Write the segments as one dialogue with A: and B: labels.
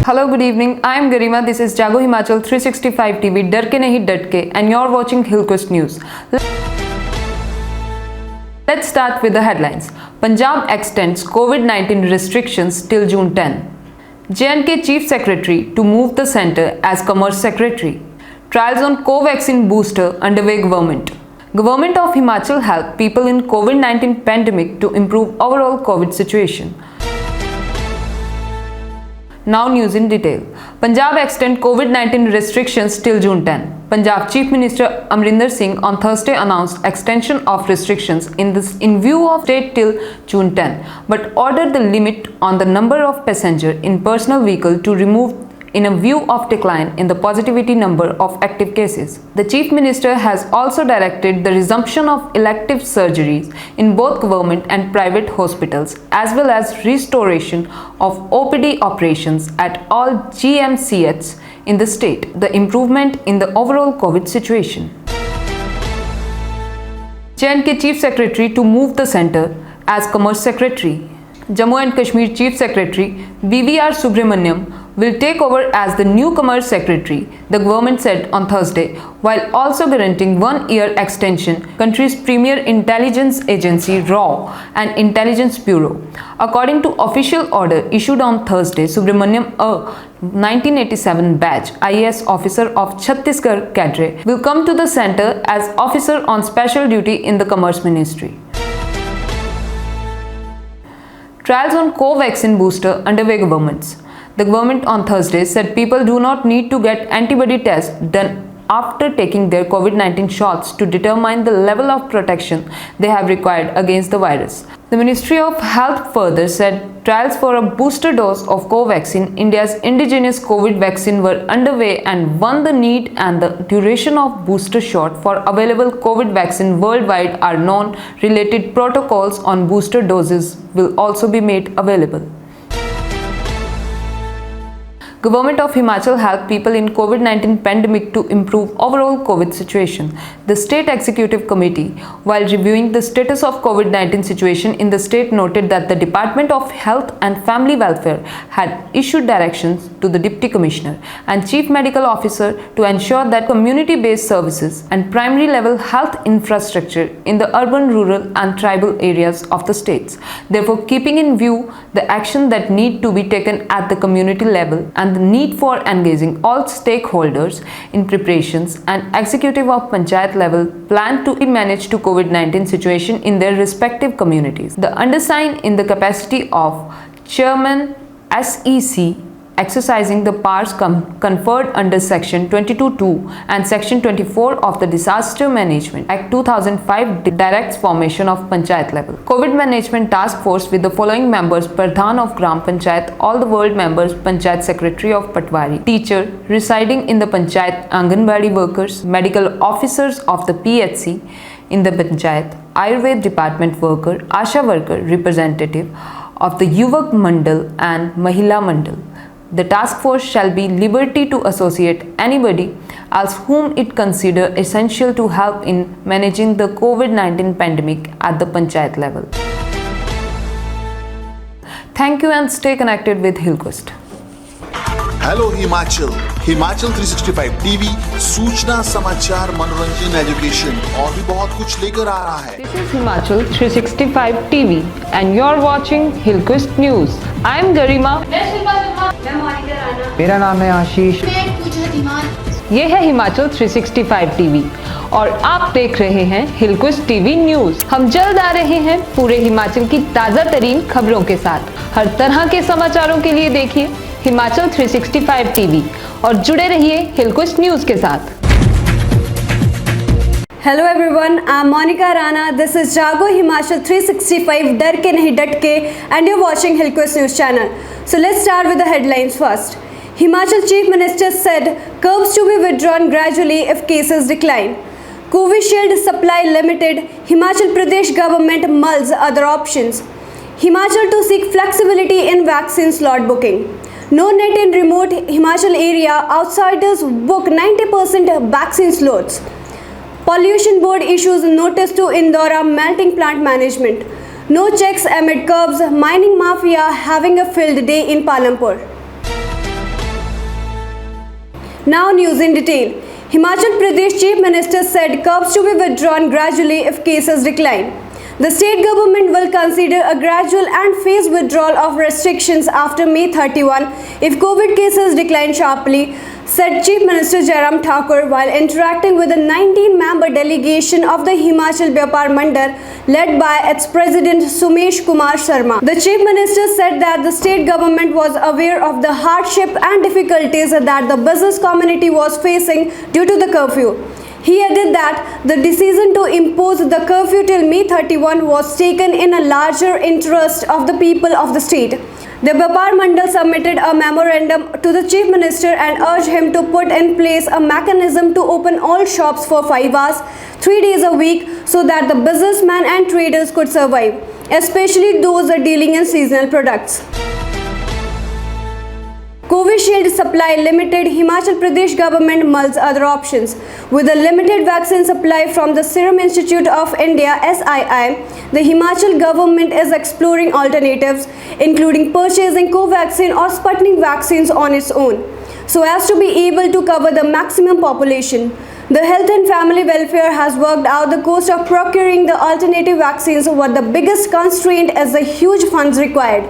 A: Hello, good evening. I am Garima. This is Jago Himachal 365 TV. डर के नहीं डट के, and you're watching Hillquest News. Let's start with the headlines. Punjab extends COVID-19 restrictions till June 10. J&K Chief Secretary to move the centre as Commerce Secretary. Trials on Covaxin booster underway government. Government of Himachal help people in COVID-19 pandemic to improve overall COVID situation. Now news in detail. Punjab extend COVID-19 restrictions till June 10. Punjab Chief Minister Amrinder Singh on Thursday announced extension of restrictions in view of state till June 10, but ordered the limit on the number of passengers in personal vehicle to remove in a view of decline in the positivity number of active cases. The Chief Minister has also directed the resumption of elective surgeries in both government and private hospitals, as well as restoration of OPD operations at all GMCHs in the state, the improvement in the overall COVID situation. J&K Chief Secretary to move the centre as Commerce Secretary. Jammu and Kashmir Chief Secretary BVR Subramaniam will take over as the new Commerce Secretary, the government said on Thursday, while also granting 1 year extension country's premier intelligence agency RAW and Intelligence Bureau. According to official order issued on Thursday, Subramaniam, a 1987 batch IAS officer of Chhattisgarh cadre, will come to the centre as officer on special duty in the Commerce Ministry. Trials on Covaxin booster underway governments. The government on Thursday said people do not need to get antibody tests done after taking their COVID-19 shots to determine the level of protection they have required against the virus. The Ministry of Health further said trials for a booster dose of Covaxin, India's indigenous COVID vaccine, were underway and won the need and the duration of booster shot for available COVID vaccine worldwide are known. Related protocols on booster doses will also be made available. Government of Himachal help people in COVID-19 pandemic to improve overall COVID situation. The State Executive Committee, while reviewing the status of COVID-19 situation in the state, noted that the Department of Health and Family Welfare had issued directions to the Deputy Commissioner and Chief Medical Officer to ensure that community-based services and primary level health infrastructure in the urban, rural and tribal areas of the states. Therefore, keeping in view the action that need to be taken at the community level and the need for engaging all stakeholders in preparations, and executive of panchayat level plan to manage to COVID-19 situation in their respective communities. The undersigned, in the capacity of Chairman SEC, exercising the powers conferred under Section 22(2) and Section 24 of the Disaster Management Act 2005, directs formation of panchayat level COVID management task force with the following members: Pradhan of Gram Panchayat, all the world members, Panchayat Secretary of Patwari, teacher residing in the Panchayat, Anganwadi workers, medical officers of the PHC in the Panchayat, Ayurved department worker, Asha worker, representative of the Yuvak Mandal and Mahila Mandal. The task force shall be liberty to associate anybody else whom it consider essential to help in managing the COVID-19 pandemic at the panchayat level. Thank you and stay connected with Hillquest.
B: Hello Himachal, Himachal 365 TV सूचना, समाचार, मनोरंजन, education और भी बहुत कुछ लेकर आ रहा है.
A: This is Himachal 365 TV and you're watching Hillquest News. I am Garima.
C: मेरा नाम है आशीष.
A: ये है हिमाचल 365 टीवी और आप देख रहे हैं हिलक्विस्ट टीवी न्यूज. हम जल्द आ रहे हैं पूरे हिमाचल की ताज़ा तरीन खबरों के साथ. हर तरह के समाचारों के लिए देखिए हिमाचल 365 टीवी और जुड़े रहिए हिलक्विस्ट न्यूज के साथ.
D: Hello everyone, I'm Monica Rana. This is Jago Himachal 365 डर के नहीं डट के and you're watching Hillquest News channel. So let's start with the headlines first. Himachal Chief Minister said curbs to be withdrawn gradually if cases decline. Covishield supply limited. Himachal Pradesh government mulls other options. Himachal to seek flexibility in vaccine slot booking. No net in remote Himachal area. Outsiders book 90% vaccine slots. Pollution Board issues notice to Indora melting plant management. No checks amid curbs. Mining mafia having a field day in Palampur. Now news in detail. Himachal Pradesh Chief Minister said curbs to be withdrawn gradually if cases decline. The state government will consider a gradual and phased withdrawal of restrictions after May 31 if COVID cases decline sharply, said Chief Minister Jairam Thakur while interacting with a 19-member delegation of the Himachal Vyapar Mandal led by its president Sumesh Kumar Sharma. The Chief Minister said that the state government was aware of the hardship and difficulties that the business community was facing due to the curfew. He added that the decision to impose the curfew till May 31 was taken in a larger interest of the people of the state. The Vyapar Mandal submitted a memorandum to the Chief Minister and urged him to put in place a mechanism to open all shops for 5 hours, 3 days a week so that the businessmen and traders could survive, especially those dealing in seasonal products. Covishield supply limited. Himachal Pradesh government mulls other options. With a limited vaccine supply from the Serum Institute of India (SII), the Himachal government is exploring alternatives, including purchasing Covaxin or Sputnik vaccines on its own, so as to be able to cover the maximum population. The Health and Family Welfare has worked out the cost of procuring the alternative vaccines, but the biggest constraint is the huge funds required.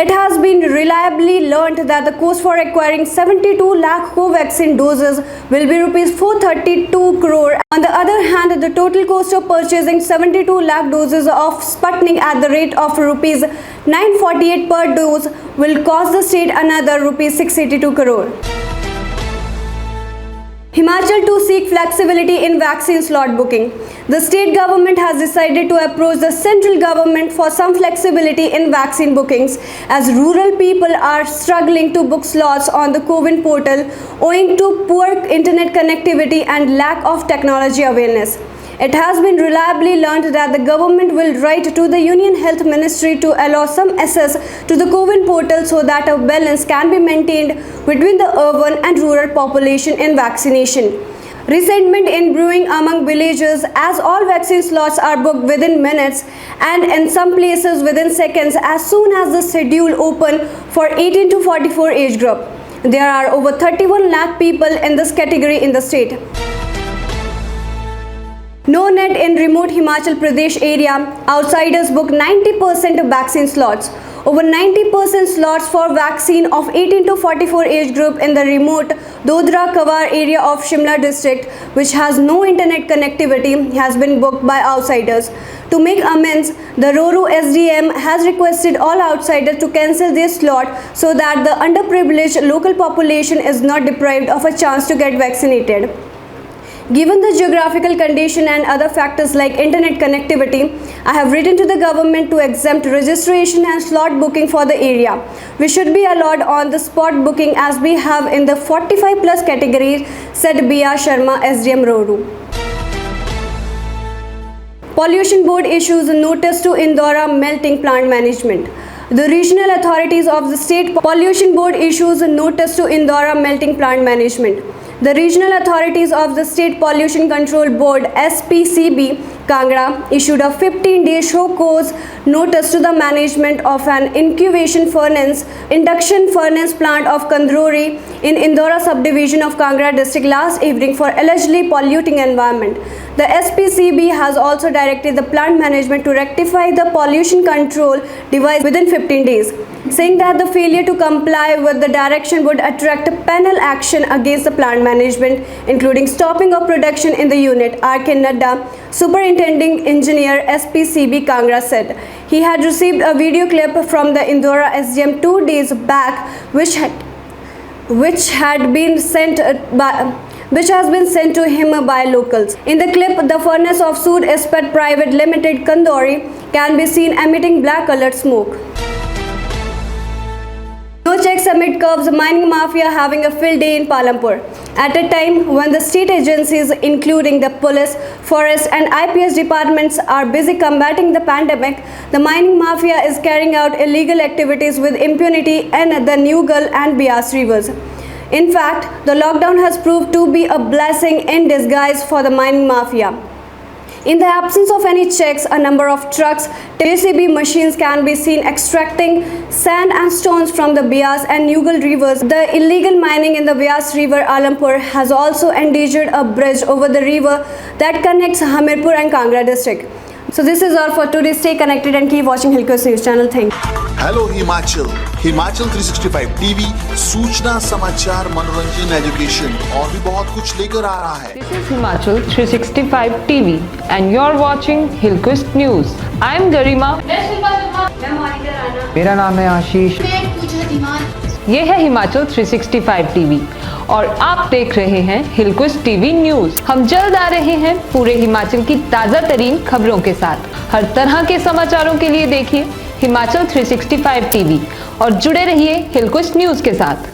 D: It has been reliably learnt that the cost for acquiring 72 lakh Covaxin doses will be rupees 432 crore. On the other hand, the total cost of purchasing 72 lakh doses of Sputnik at the rate of rupees 948 per dose will cost the state another rupees 682 crore. Himachal to seek flexibility in vaccine slot booking. The state government has decided to approach the central government for some flexibility in vaccine bookings, as rural people are struggling to book slots on the CoWIN portal owing to poor internet connectivity and lack of technology awareness. It has been reliably learned that the government will write to the Union Health Ministry to allow some access to the CoWIN portal so that a balance can be maintained between the urban and rural population in vaccination. Resentment in brewing among villagers as all vaccine slots are booked within minutes and in some places within seconds as soon as the schedule open for 18 to 44 age group. There are over 31 lakh people in this category in the state. No net in remote Himachal Pradesh area. Outsiders book 90% of vaccine slots. Over 90% slots for vaccine of 18 to 44 age group in the remote Dodra Kawar area of Shimla district, which has no internet connectivity, has been booked by outsiders. To make amends, the Roru SDM has requested all outsiders to cancel their slot so that the underprivileged local population is not deprived of a chance to get vaccinated. Given the geographical condition and other factors like internet connectivity, I have written to the government to exempt registration and slot booking for the area. We should be allowed on the spot booking as we have in the 45 plus category, said B.R. Sharma, SDM Roru. Pollution Board issues a notice to Indora melting plant management. The regional authorities of the State Pollution Board issues a notice to Indora melting plant management. The regional authorities of the State Pollution Control Board (SPCB) Kangra issued a 15-day show cause notice to the management of an induction furnace plant of Kandrori in Indora subdivision of Kangra district last evening for allegedly polluting environment. The SPCB has also directed the plant management to rectify the pollution control device within 15 days, saying that the failure to comply with the direction would attract penal action against the plant management, including stopping of production in the unit. R.K. Nadda, Superintending Engineer SPCB Kangra, said he had received a video clip from the Indora SDM 2 days back, which has been sent to him by locals. In the clip, the furnace of Sood Ispat Private Limited Kandori can be seen emitting black colored smoke. No checks amid curbs, mining mafia having a field day in Palampur. At a time when the state agencies, including the police, forest and IPS departments, are busy combating the pandemic, the mining mafia is carrying out illegal activities with impunity in the Nugal and Bias rivers. In fact, the lockdown has proved to be a blessing in disguise for the mining mafia. In the absence of any checks, a number of trucks, JCB machines can be seen extracting sand and stones from the Beas and Nugal rivers. The illegal mining in the Beas River, Alampur, has also endangered a bridge over the river that connects Hamirpur and Kangra district. So this is all for today. Stay connected and keep watching Hillcoast News Channel. Thank you.
B: Hello Himachal, Himachal 365 TV सूचना, समाचार, मनोरंजन, education और भी बहुत कुछ लेकर आ रहा है।
A: This is Himachal 365 TV and you're watching Hillcoast News. I'm Garima.
C: मेरा नाम है आशीष।
A: ये है हिमाचल 365 टीवी और आप देख रहे हैं हिलकोस्ट टीवी न्यूज। हम जल्द आ रहे हैं पूरे हिमाचल की ताज़ा तरीन खबरों के साथ। हर तरह के समाचारों के लिए देखिए हिमाचल 365 टीवी और जुड़े रहिए हिलकोस्ट न्यूज के साथ।